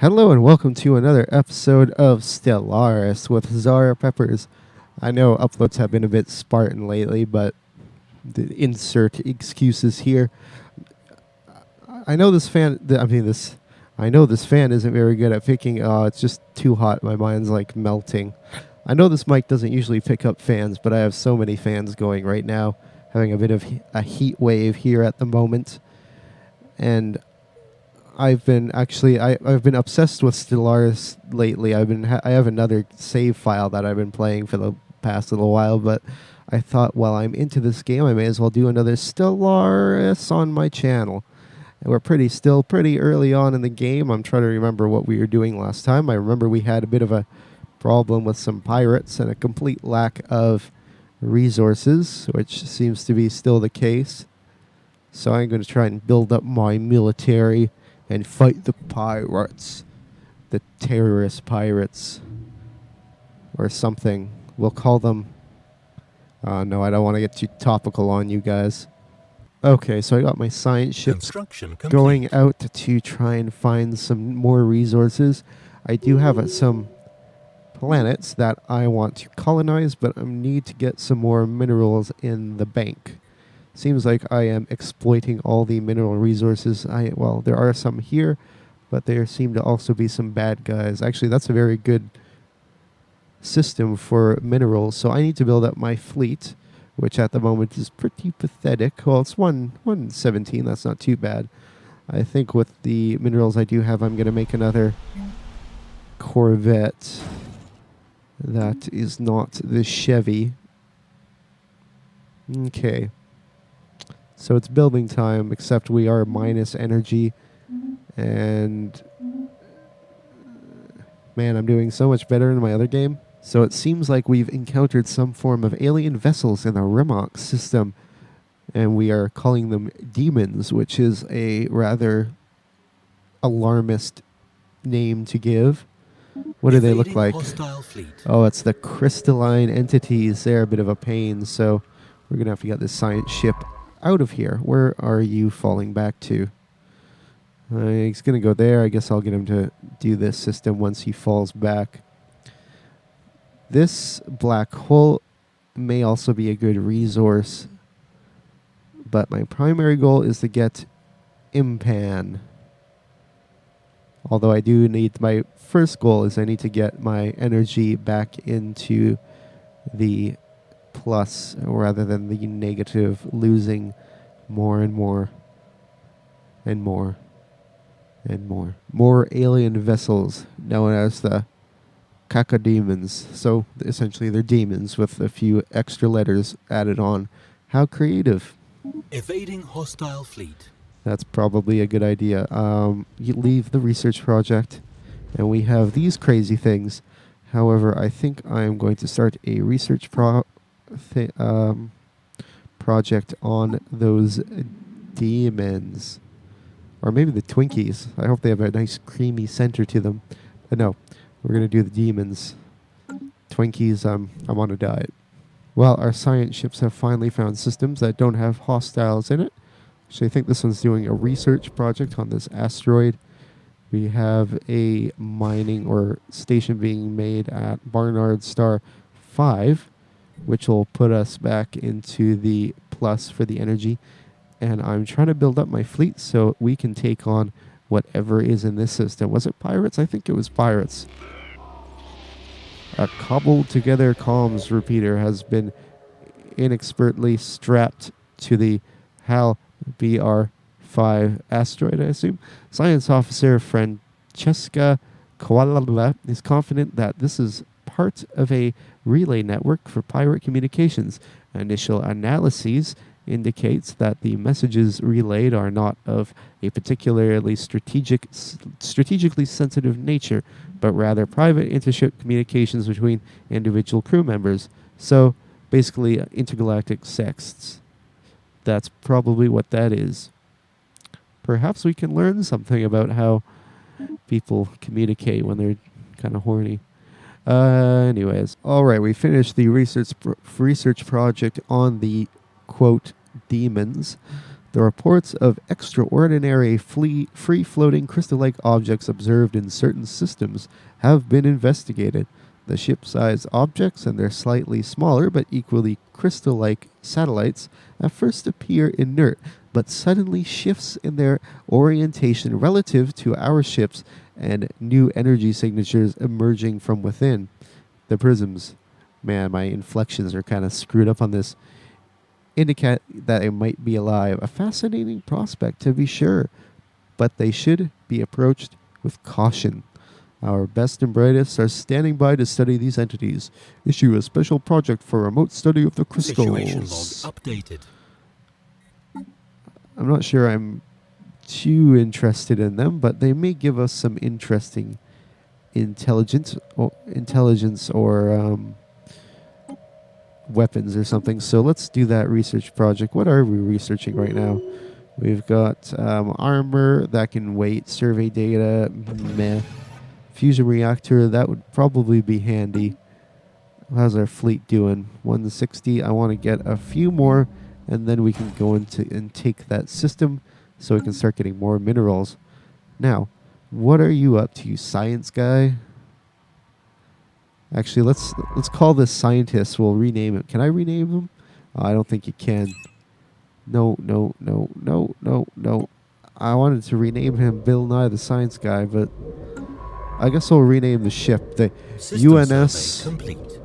Hello and welcome to another episode of Stellaris with Zara Peppers. I know uploads have been a bit spartan lately, but insert excuses here. I know this fan. I know this fan isn't very good at picking. It's just too hot. My mind's like melting. I know this mic doesn't usually pick up fans, but I have so many fans going right now, having a bit of a heat wave here at the moment, and I've been obsessed with Stellaris lately. I have another save file that I've been playing for the past little while, but I thought while I'm into this game, I may as well do another Stellaris on my channel. And we're still pretty early on in the game. I'm trying to remember what we were doing last time. I remember we had a bit of a problem with some pirates and a complete lack of resources, which seems to be still the case. So I'm going to try and build up my military and fight the pirates, the terrorist pirates, or something. We'll call them... no, I don't want to get too topical on you guys. Okay, so I got my science ship going out to try and find some more resources. I do have some planets that I want to colonize, but I need to get some more minerals in the bank. Seems like I am exploiting all the mineral resources. There are some here, but there seem to also be some bad guys. Actually, that's a very good system for minerals. So I need to build up my fleet, which at the moment is pretty pathetic. Well, it's 117. That's not too bad. I think with the minerals I do have, I'm going to make another Corvette. That is not the Chevy. Okay. So it's building time, except we are minus energy. And man, I'm doing so much better in my other game. So it seems like we've encountered some form of alien vessels in the Remox system. And we are calling them demons, which is a rather alarmist name to give. What do they look like? Oh, it's the crystalline entities. They're a bit of a pain, so we're going to have to get this science ship out of here. Where are you falling back to? He's going to go there. I guess I'll get him to do this system once he falls back. This black hole may also be a good resource, but my primary goal is to get Impan. Although I do need, my first goal is I need to get my energy back into the plus rather than the negative, losing more and more and more and more. More alien vessels known as the cacodemons. So essentially they're demons with a few extra letters added on. How creative. Evading hostile fleet. That's probably a good idea. You leave the research project and we have these crazy things. However, I think I'm going to start a research project on those demons. Or maybe the Twinkies. I hope they have a nice creamy center to them. But no, we're going to do the demons. Twinkies, I'm on a diet. Well, our science ships have finally found systems that don't have hostiles in it. So I think this one's doing a research project on this asteroid. We have a mining or station being made at Barnard Star 5, which will put us back into the plus for the energy. And I'm trying to build up my fleet so we can take on whatever is in this system. Was it pirates? I think it was pirates. A cobbled together comms repeater has been inexpertly strapped to the HAL BR5 asteroid, I assume. Science officer Francesca Koalala is confident that this is part of a relay network for pirate communications. Initial analyses indicates that the messages relayed are not of a particularly strategically sensitive nature, but rather private intership communications between individual crew members. So basically intergalactic sexts. That's probably what that is. Perhaps we can learn something about how people communicate when they're kind of horny. Anyways. All right, we finished the research project on the, quote, demons. The reports of extraordinary free-floating crystal-like objects observed in certain systems have been investigated. The ship-sized objects and their slightly smaller but equally crystal-like satellites at first appear inert, but suddenly shifts in their orientation relative to our ships and new energy signatures emerging from within. The prisms, man, my inflections are kind of screwed up on this, indicate that it might be alive. A fascinating prospect, to be sure, but they should be approached with caution. Our best and brightest are standing by to study these entities. Issue a special project for remote study of the Situation log crystals. updated. I'm not sure I'm too interested in them, but they may give us some interesting intelligence or weapons or something. So let's do that research project. What are we researching right now? We've got armor that can wait, survey data, meh. Fusion reactor, that would probably be handy. How's our fleet doing? 160. I want to get a few more, and then we can go into and take that system so we can start getting more minerals. Now, what are you up to, science guy? Actually, let's call this scientist. We'll rename it. Can I rename him? I don't think you can. No. I wanted to rename him Bill Nye the Science Guy, but I guess I'll rename the ship the System UNS. survey complete.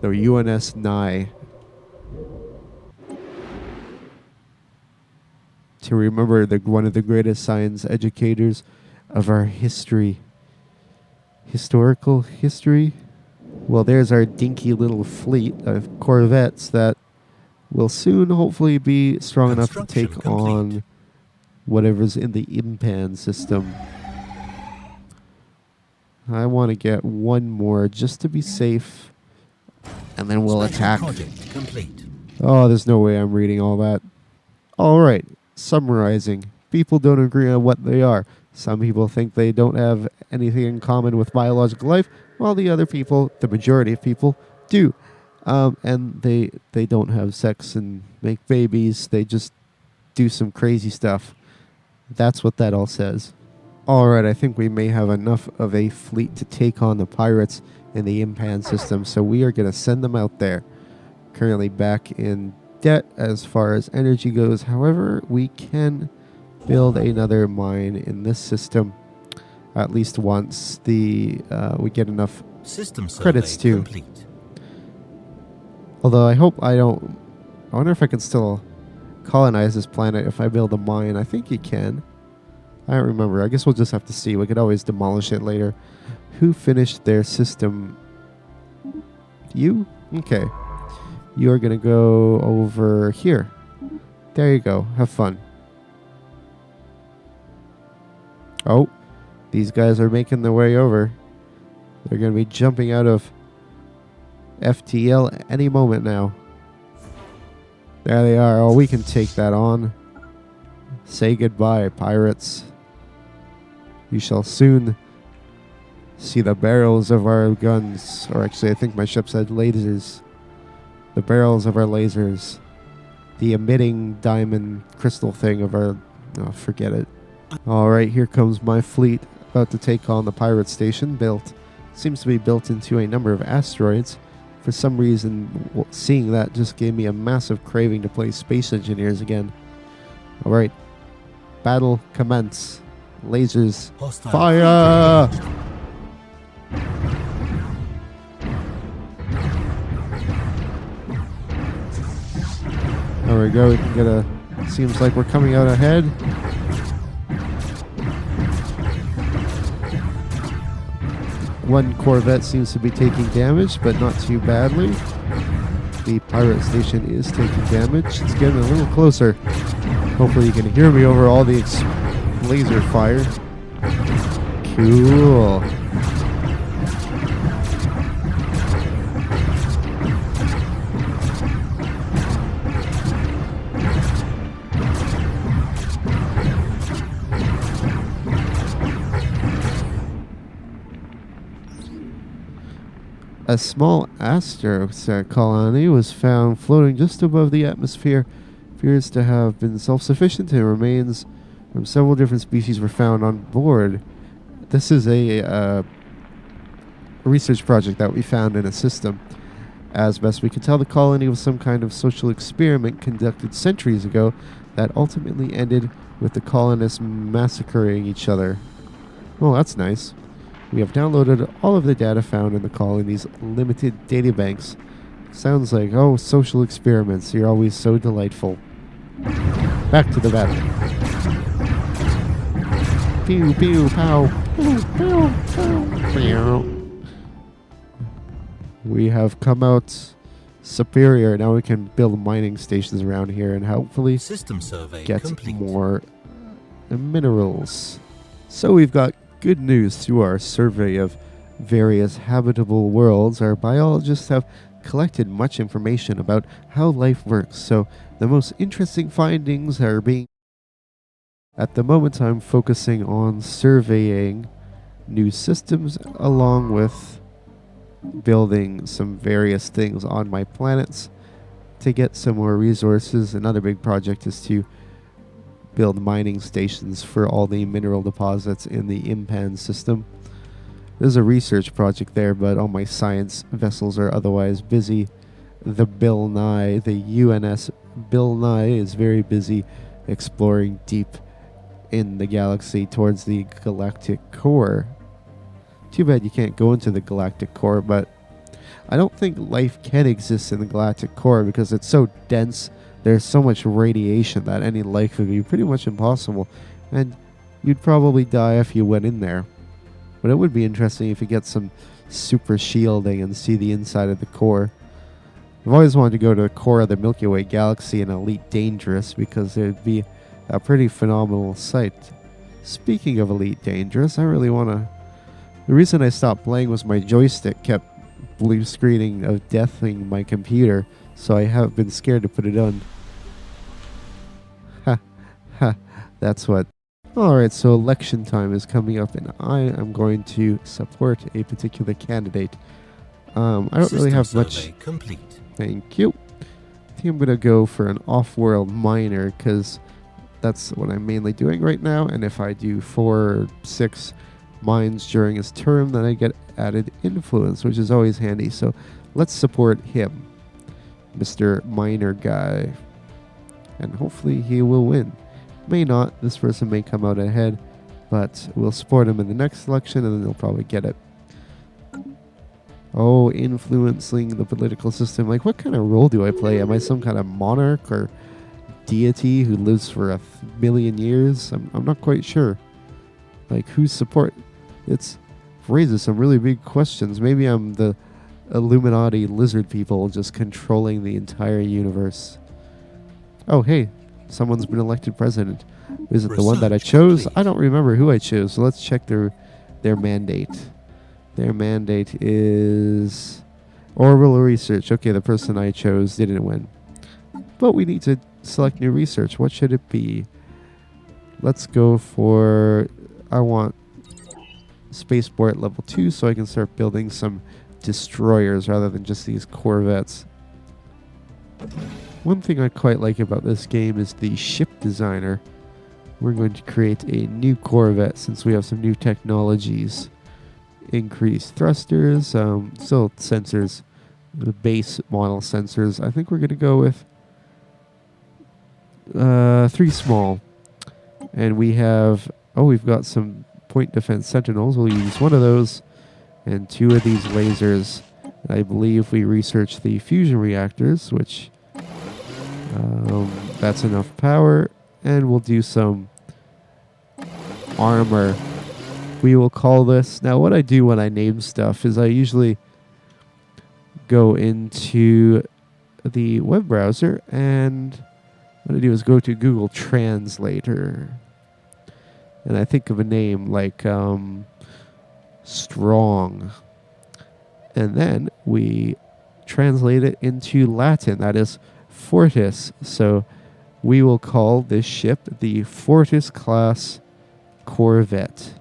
The UNS Nye. To remember one of the greatest science educators of our history. Historical history? Well, there's our dinky little fleet of corvettes that will soon hopefully be strong enough to Construction take complete. on whatever's in the impan system. I want to get one more just to be safe, and then we'll Special attack. project complete. Oh, there's no way I'm reading all that. All right, summarizing. People don't agree on what they are. Some people think they don't have anything in common with biological life, while the other people, the majority of people, do. And they don't have sex and make babies. They just do some crazy stuff. That's what that all says. All right, I think we may have enough of a fleet to take on the pirates in the impan system, so we are going to send them out there. Currently back in debt as far as energy goes. However, we can build another mine in this system at least once we get enough System survey credits too. complete. Although I hope I don't. I wonder if I can still colonize this planet if I build a mine. I think you can. I don't remember. I guess we'll just have to see. We could always demolish it later. Who finished their system? You? Okay. You are going to go over here. There you go. Have fun. Oh, these guys are making their way over. They're going to be jumping out of FTL any moment now. There they are. Oh, we can take that on. Say goodbye, pirates. You shall soon see the barrels of our guns. Or actually, I think my ship said lasers. The barrels of our lasers. The emitting diamond crystal thing of our... Oh, forget it. Alright, here comes my fleet. About to take on the pirate station. Seems to be built into a number of asteroids. For some reason, seeing that just gave me a massive craving to play Space Engineers again. Alright. Battle commence. Lasers. Hostile Fire! There we go. We can get a... Seems like we're coming out ahead. One Corvette seems to be taking damage, but not too badly. The pirate station is taking damage. It's getting a little closer. Hopefully you can hear me over all the laser fire. Cool. A small asteroid colony was found floating just above the atmosphere appears to have been self-sufficient, and remains from several different species were found on board. This is a research project that we found in a system. As best we can tell, the colony was some kind of social experiment conducted centuries ago that ultimately ended with the colonists massacring each other. Well, that's nice. We have downloaded all of the data found in the colony's limited databanks. Sounds like, oh, social experiments. You're always so delightful. Back to the battle. Pew, pew, pow. Pew, pew, pew, pew. We have come out superior. Now we can build mining stations around here and hopefully System survey get complete. more minerals. So we've got good news through our survey of various habitable worlds. Our biologists have collected much information about how life works. So the most interesting findings are being... At the moment, I'm focusing on surveying new systems along with building some various things on my planets to get some more resources. Another big project is to build mining stations for all the mineral deposits in the impan system. There's a research project there, but all my science vessels are otherwise busy. The Bill Nye, the UNS Bill Nye, is very busy exploring deep in the galaxy towards the galactic core. Too bad you can't go into the galactic core, but I don't think life can exist in the galactic core because it's so dense. There's so much radiation that any life would be pretty much impossible, and you'd probably die if you went in there. But it would be interesting if you get some super shielding and see the inside of the core. I've always wanted to go to the core of the Milky Way galaxy in Elite Dangerous because it would be a pretty phenomenal sight. Speaking of Elite Dangerous, I really want to... The reason I stopped playing was my joystick kept blue screening of deathing my computer, so I have been scared to put it on. Ha, ha, that's what. Alright, so election time is coming up, and I am going to support a particular candidate. I don't really have much... Survey complete. Thank you. I think I'm going to go for an off-world miner, because that's what I'm mainly doing right now, and if I do 4 or 6 mines during his term, then I get added influence, which is always handy. So let's support him, Mr. Miner guy, and hopefully he will win. May not. This person may come out ahead, but we'll support him in the next election, and then they'll probably get it. Oh, influencing the political system. Like, what kind of role do I play? Am I some kind of monarch or deity who lives for a million years? I'm not quite sure. Like, whose support? It's raises some really big questions. Maybe I'm the Illuminati lizard people just controlling the entire universe. Oh, hey, someone's been elected president. Is it the one that I chose? Complete. I don't remember who I chose, so let's check their mandate. Their mandate is orbital research. Okay, the person I chose didn't win. But we need to select new research. What should it be? Let's go for... I want spaceport level 2 so I can start building some destroyers rather than just these corvettes. One thing I quite like about this game is the ship designer. We're going to create a new corvette since we have some new technologies. Increased thrusters, still sensors, the base model sensors. I think we're going to go with 3 small. And we have... Oh, we've got some point defense sentinels. We'll use one of those and 2 of these lasers. I believe we researched the fusion reactors, which that's enough power. And we'll do some armor. We will call this... Now, what I do when I name stuff is I usually go into the web browser, and what I do is go to Google Translator. And I think of a name like Strong. And then we translate it into Latin. That is Fortis. So we will call this ship the Fortis class corvette,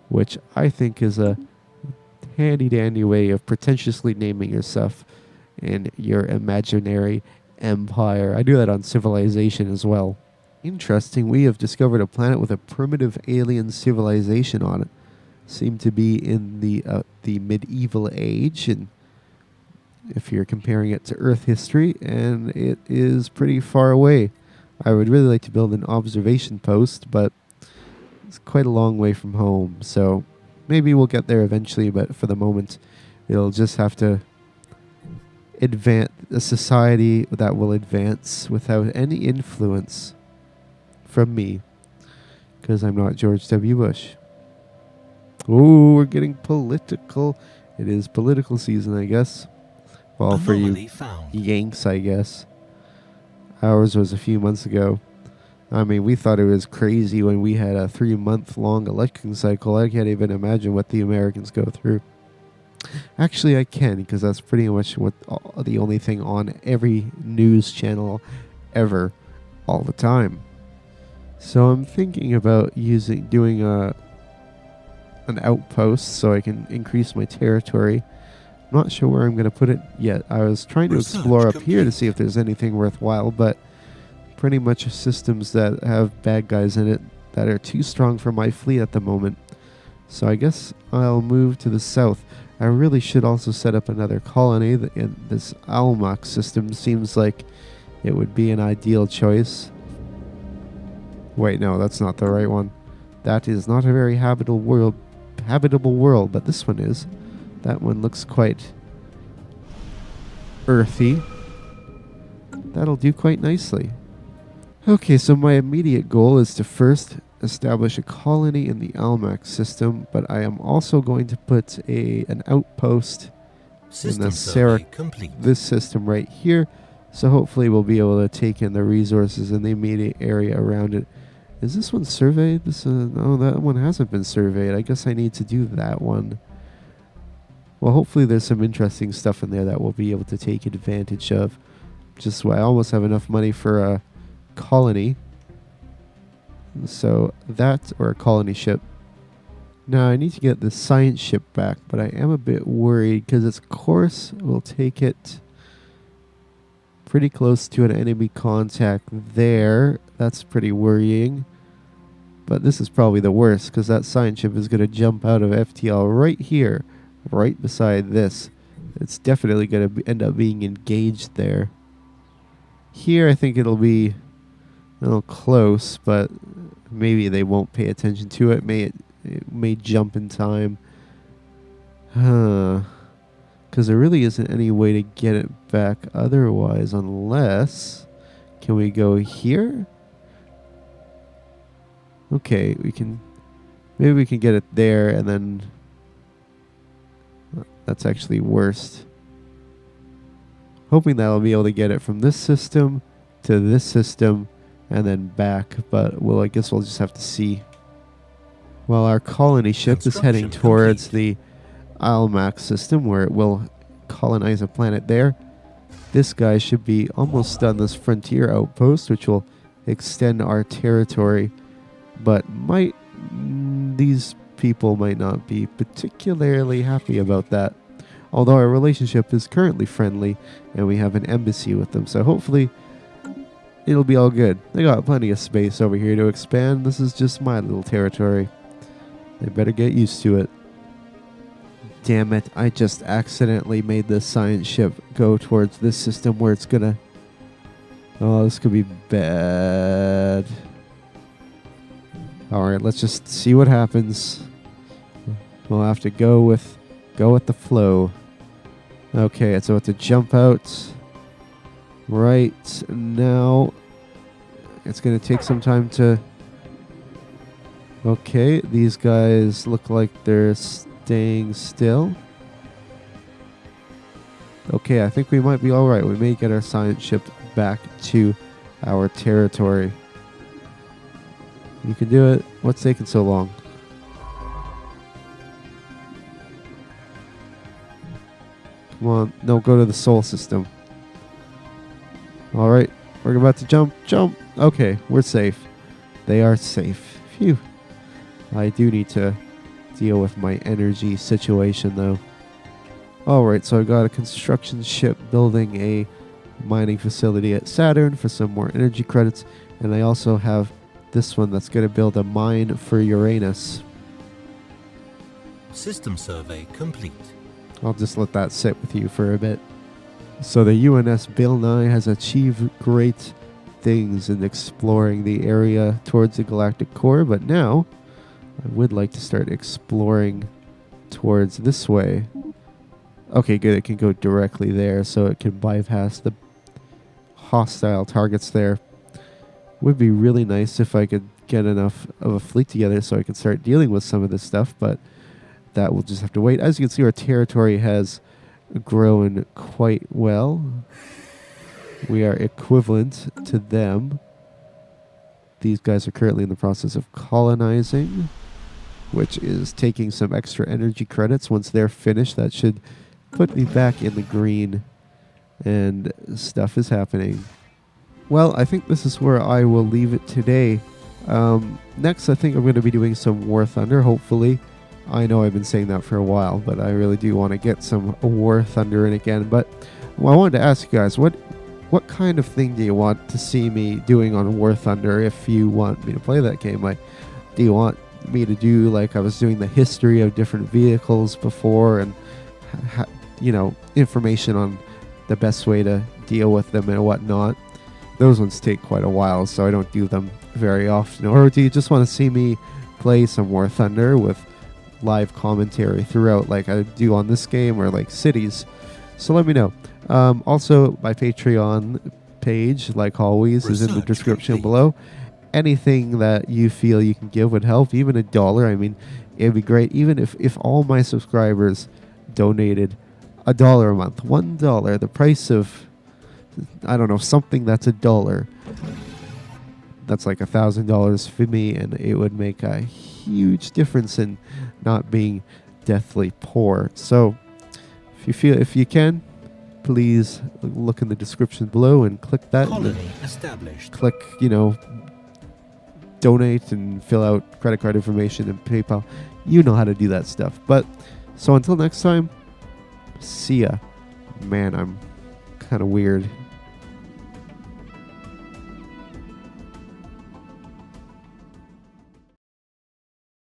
which I think is a handy dandy way of pretentiously naming yourself in your imaginary Empire. I do that on Civilization as well. Interesting, we have discovered a planet with a primitive alien civilization on it. Seem to be in the medieval age, and if you're comparing it to Earth history, and it is pretty far away. I would really like to build an observation post, but it's quite a long way from home, so maybe we'll get there eventually, but for the moment, it'll just have to advance a society that will advance without any influence from me, because I'm not George W. Bush. Ooh, we're getting political. It is political season, I guess. Well, for you found. Yanks, I guess. Ours was a few months ago. I mean, we thought it was crazy when we had a 3-month-long election cycle. I can't even imagine what the Americans go through. Actually, I can, because that's pretty much the only thing on every news channel ever, all the time. So I'm thinking about doing an outpost so I can increase my territory. I'm not sure where I'm going to put it yet. I was trying to explore up here to see if there's anything worthwhile, but pretty much systems that have bad guys in it that are too strong for my fleet at the moment. So I guess I'll move to the south. I really should also set up another colony. This Almach system seems like it would be an ideal choice. Wait, no, that's not the right one. That is not a very habitable world, but this one is. That one looks quite earthy. That'll do quite nicely. Okay, so my immediate goal is to first establish a colony in the Almach system, but I am also going to put an outpost in this system right here. So hopefully we'll be able to take in the resources in the immediate area around it. Is this one surveyed? No, that one hasn't been surveyed. I guess I need to do that one. Well, hopefully there's some interesting stuff in there that we'll be able to take advantage of. Just I almost have enough money for a colony. So that, or a colony ship. Now I need to get the science ship back, but I am a bit worried because its course will take it pretty close to an enemy contact there. That's pretty worrying. But this is probably the worst, because that science ship is going to jump out of FTL right here, right beside this. It's definitely going to end up being engaged there. Here I think it'll be a little close, but maybe they won't pay attention to it. It may jump in time. Because there really isn't any way to get it back otherwise, unless... Can we go here? Okay, maybe we can get it there, and then... That's actually worst. Hoping that I'll be able to get it from this system to this system, and then back, but I guess we'll just have to see. Well, our colony ship is heading towards the Almach system, where it will colonize a planet there. This guy should be almost done this frontier outpost, which will extend our territory, but these people might not be particularly happy about that. Although our relationship is currently friendly, and we have an embassy with them, so hopefully it'll be all good. They got plenty of space over here to expand. This is just my little territory. They better get used to it. Damn it, I just accidentally made this science ship go towards this system where it's gonna... Oh, this could be bad. Alright, let's just see what happens. We'll have to go with the flow. Okay, it's about to jump out. Right now, it's going to take some time to... Okay, these guys look like they're staying still. Okay, I think we might be alright. We may get our science ship back to our territory. You can do it. What's taking so long? Come on. No, go to the Sol system. Alright, we're about to jump. Okay, we're safe. They are safe. Phew. I do need to deal with my energy situation, though. Alright, so I got a construction ship building a mining facility at Saturn for some more energy credits. And I also have this one that's going to build a mine for Uranus. System survey complete. I'll just let that sit with you for a bit. So the UNS Bill Nye has achieved great things in exploring the area towards the galactic core, but now I would like to start exploring towards this way. Okay, good. It can go directly there, so it can bypass the hostile targets there. Would be really nice if I could get enough of a fleet together so I could start dealing with some of this stuff, but that will just have to wait. As you can see, our territory has grown quite well. We are equivalent to them. These guys are currently in the process of colonizing, which is taking some extra energy credits. Once they're finished, that should put me back in the green, and stuff is happening. Well, I think this is where I will leave it today. Next, I think I'm going to be doing some War Thunder, hopefully. I know I've been saying that for a while, but I really do want to get some War Thunder in again. But I wanted to ask you guys, what kind of thing do you want to see me doing on War Thunder if you want me to play that game? Like, do you want me to do like I was doing the history of different vehicles before and, information on the best way to deal with them and whatnot? Those ones take quite a while, so I don't do them very often. Or do you just want to see me play some War Thunder with live commentary throughout like I do on this game, or like cities? So let me know. Also, my Patreon page, like always, is in the description below. Anything that you feel you can give would help, even $1. I mean, it'd be great. Even if all my subscribers donated $1 a month, $1, the price of, I don't know, something that's $1. That's like $1,000 for me, and it would make a huge difference in not being deathly poor. So if you can, please look in the description below and click that. Colony established. Click, donate and fill out credit card information and PayPal. You know how to do that stuff. But so until next time, see ya. Man, I'm kind of weird.